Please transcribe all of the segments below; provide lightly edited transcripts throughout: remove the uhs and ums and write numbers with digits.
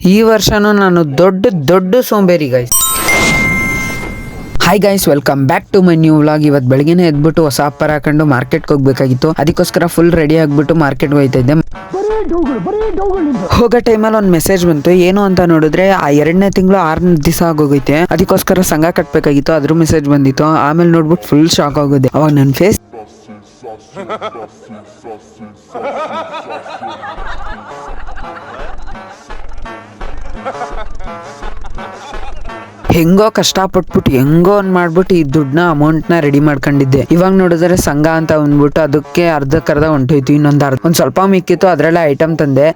ಈ ವರ್ಷನೂ ನಾನು ದೊಡ್ಡ ಸೋಂಬೇರಿ guys. Hi guys, welcome back to my new vlog. ಇವತ್ತು ಬೆಳಗ್ಗೆನೆ ಎದ್ಬಿಟ್ಟು ಹೊಸ ಅಪ್ಪರ್ ಹಾಕೊಂಡು ಮಾರ್ಕೆಟ್ಗೆ ಹೋಗ್ಬೇಕಾಗಿತ್ತು. ಅದಕ್ಕೋಸ್ಕರ ಫುಲ್ ರೆಡಿ ಆಗ್ಬಿಟ್ಟು ಮಾರ್ಕೆಟ್ಗೆ ಹೋಗ್ತಾ ಇದ್ದೆ. ಹೋಗೋ ಟೈಮಲ್ಲಿ ಒಂದು ಮೆಸೇಜ್ ಬಂತು. ಏನು ಅಂತ ನೋಡಿದ್ರೆ, ಆ 2ನೇ ತಿಂಗಳು 6ನೇ ದಿವಸ ಆಗೋಗೈತೆ. ಅದಕ್ಕೋಸ್ಕರ ಸಂಘ ಕಟ್ಬೇಕಾಗಿತ್ತು. ಅದ್ರ ಮೆಸೇಜ್ ಬಂದಿತ್ತು. ಆಮೇಲೆ ನೋಡ್ಬಿಟ್ಟು ಫುಲ್ ಶಾಕ್ ಆಗೋದೆ. ಅವಾಗ ನನ್ನ ಫೇಸ್ ಹೆಂಗೋ ಕಷ್ಟಪಟ್ಬಿಟ್ಟು ಹೆಂಗೋ ಮಾಡ್ಬಿಟ್ಟು ಈ ದುಡ್ಡನ್ನ ಅಮೌಂಟ್ನ ರೆಡಿ ಮಾಡ್ಕೊಂಡಿದ್ದೆ. ಇವಾಗ ನೋಡಿದ್ರೆ ಸಂಘ ಅಂತ ಅಂದ್ಬಿಟ್ಟು ಅದಕ್ಕೆ ಅರ್ಧಕ್ಕರ್ಧ ಹೊಂಟೋಯ್ತು. ಒಂದ್ ಸ್ವಲ್ಪ ಮಿಕ್ಕಿತ್ತು, ಅದ್ರಲ್ಲ ಐಟಮ್ ತಂದೆ.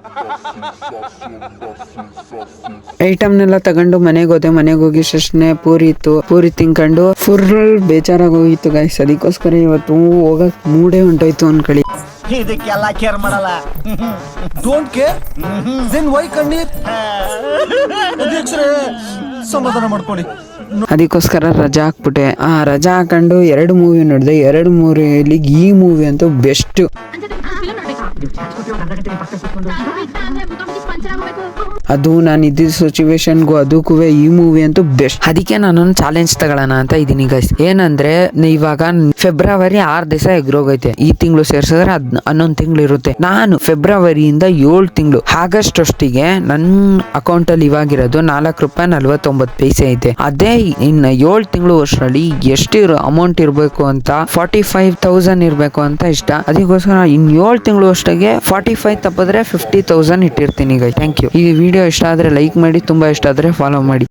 ಐಟಮ್ನೆಲ್ಲ ತಗೊಂಡು ಮನೆಗೆ ಹೋದೆ. ಮನೆಗೆ ಹೋಗಿ ಶಶ್ನೆ ಪೂರಿ ಇತ್ತು. ಪೂರಿ ತಿನ್ಕೊಂಡು ಫುಲ್ ಬೇಜಾರಾಗಿ ಹೋಗಿತ್ತು ಗೈಸ್. ಅದಕ್ಕೋಸ್ಕರ ಇವತ್ತು ಹೋಗಕ್ ಮೂಡೇ ಹೊಂಟೋಯ್ತು ಅನ್ಕೊಳ್ಳಿ. ಇದಕ್ಕೆಲ್ಲ ಕೇರ್ ಮಾಡಲ್ಲ. ಡೋಂಟ್ ಕೇರ್ ದೆನ್ ವೈ ಕಣ್ಣೀರ್ ಸಮಾಧಾನ ಮಾಡ್ಕೊಳ್ಳಿ. ಅದಕ್ಕೋಸ್ಕರ ರಜಾ ಹಾಕ್ಬಿಟ್ಟೆ. ರಜಾ ಹಾಕೊಂಡು 2 ಮೂವಿ ನೋಡಿದೆ. 2 ಮೂವಿಯಲ್ಲಿ ಈ ಮೂವಿ ಅಂತೂ ಬೆಸ್ಟ್. ಅದು ನಾನು ಇದ್ದಿದ್ದ ಸಿಚುವೇಶನ್ಗೂ ಅದಕ್ಕೂ ಈ ಮೂವಿ ಅಂತೂ ಬೆಸ್ಟ್. ಅದಕ್ಕೆ ನಾನೊಂದು ಚಾಲೆಂಜ್ ತಗೊಳ್ಳೋಣ ಅಂತ ಇದೀನಿ ಗೈಸ್. ಏನಂದ್ರೆ, ಇವಾಗ ಫೆಬ್ರವರಿ 6 ದಿವಸ ಎಗ್ರೋಗೈತೆ. ಈ ತಿಂಗಳು ಸೇರ್ಸಿದ್ರೆ 11 ತಿಂಗಳು ಇರುತ್ತೆ. ನಾನು ಫೆಬ್ರವರಿಯಿಂದ 7 ತಿಂಗಳು ಆಗಸ್ಟ್ ಅಷ್ಟಿಗೆ ನನ್ನ ಅಕೌಂಟ್ ಅಲ್ಲಿ ಇವಾಗಿರೋದು ₹4.49 ಐತೆ. ಅದೇ ಇನ್ನು 7 ತಿಂಗಳು ವರ್ಷದಲ್ಲಿ ಎಷ್ಟು ಅಮೌಂಟ್ ಇರಬೇಕು ಅಂತ 45,000 ಇರಬೇಕು ಅಂತ ಇಷ್ಟ. ಅದಕ್ಕೋಸ್ಕರ ಇನ್ನು 7 ತಿಂಗಳು ಅಷ್ಟಿಗೆ 45 ತಪ್ಪಿದ್ರೆ 50,000 ಇಟ್ಟಿರ್ತೀನಿ ಗೈಸ್. Thank you. ಈ ವಿಡಿಯೋ ಇಷ್ಟ ಆದ್ರೆ ಲೈಕ್ ಮಾಡಿ, ತುಂಬಾ ಇಷ್ಟ ಆದ್ರೆ ಫಾಲೋ ಮಾಡಿ.